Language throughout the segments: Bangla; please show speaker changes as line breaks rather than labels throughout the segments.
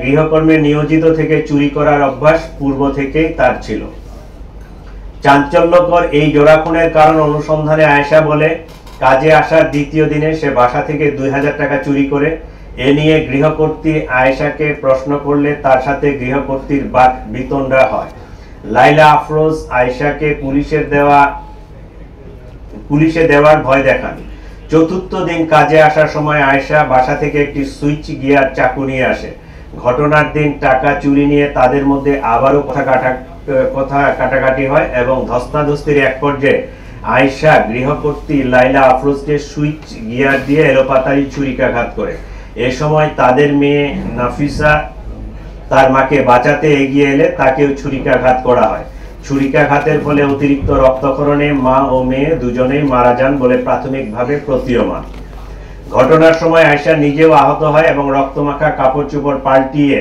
গৃহকর্মে নিয়োজিত থেকে চুরি করার অভ্যাস পূর্ব থেকেই তার ছিল। চাঞ্চল্যকর এই জোড়া খুনের কারণ অনুসন্ধানে আয়েশা বলে, কাজে আসার দ্বিতীয় দিনে সে বাসা থেকে 2000 টাকা চুরি করে। এ নিয়ে গৃহকর্ত্রী আয়েশাকে প্রশ্ন করলে তার সাথে গৃহকর্ত্রীর বাক বিতণ্ডা হয়। লাইলা আফরোজ আয়েশাকে পুলিশে দেওয়ার ভয় দেখান। চতুর্থ দিন কাজে আসার সময় আয়েশা বাসা থেকে একটি সুইচ গিয়ার চাকু নিয়ে আসে। ঘটনার দিন টাকা চুরি নিয়ে তাদের মধ্যে আবারও কথা কাটাকাটি হয় এবং ধস্তাধস্তির এক পর্যায়ে আয়েশা গৃহকর্ত্রী লাইলা আফরোজকে সুইচ গিয়ার দিয়ে এলোপাতাড়ি ছুরিকাঘাত করে। এ সময় তাদের মেয়ে নাফিসা তার মাকে বাঁচাতে এগিয়ে এলে তাকেও ছুরিকাঘাত করা হয়। ছুরিকাঘাতের ফলে অতিরিক্ত রক্তক্ষরণে মা ও মেয়ে দুজনেই মারা যান বলে প্রাথমিকভাবে প্রতীয়মান। ঘটনার সময় আয়েশা নিজেও আহত হয় এবং রক্তমাখা কাপড় চোপড় পাল্টিয়ে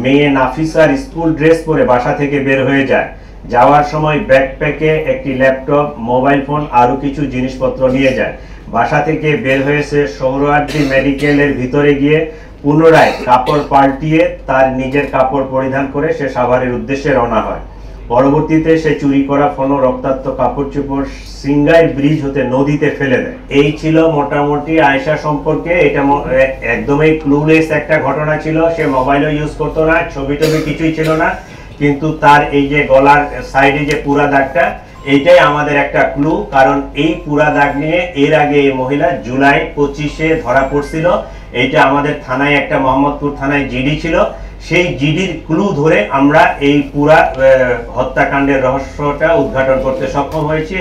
মেয়ে নাফিসার স্কুল ড্রেস পরে বাসা থেকে বের হয়ে যায়। যাওয়ার সময় ব্যাকপ্যাকে একটি ল্যাপটপ, মোবাইল ফোন আরো কিছু জিনিসপত্র নিয়ে যায়। বাসা থেকে বের হয়েছে সোহরাওয়ার্দী মেডিকেলের ভিতরে গিয়ে পুনরায় কাপড় পাল্টিয়ে তার নিজের কাপড় পরিধান করে সে সাভারের উদ্দেশ্যে রওনা হয়। পরবর্তীতে সে চুরি করা ফোন ও রক্তাক্ত কাপড় চোপড় সিঙ্গাইর ব্রিজ হতে নদীতে ফেলে দেয়। এই ছিল মোটামুটি আয়েশা সম্পর্কে। এটা একদমই ক্লুলেস একটা ঘটনা ছিল। সে মোবাইলও ইউজ করতো না, ছবি টবি কিছুই ছিল না, কিন্তু তার এই যে গলার সাইডে যে পুরা দাগটা, এইটাই আমাদের একটা ক্লু। কারণ এই পুরা দাগ নিয়ে এর আগে এই মহিলা জুলাই 25-এ ধরা পড়ছিল। এইটা আমাদের থানায়, একটা মোহাম্মদপুর থানায় জিডি ছিল। সেই জিডির ক্লু ধরে আমরা এই পুরা হত্যাকাণ্ডের রহস্যটা উদ্ঘাটন করতে সক্ষম হয়েছি।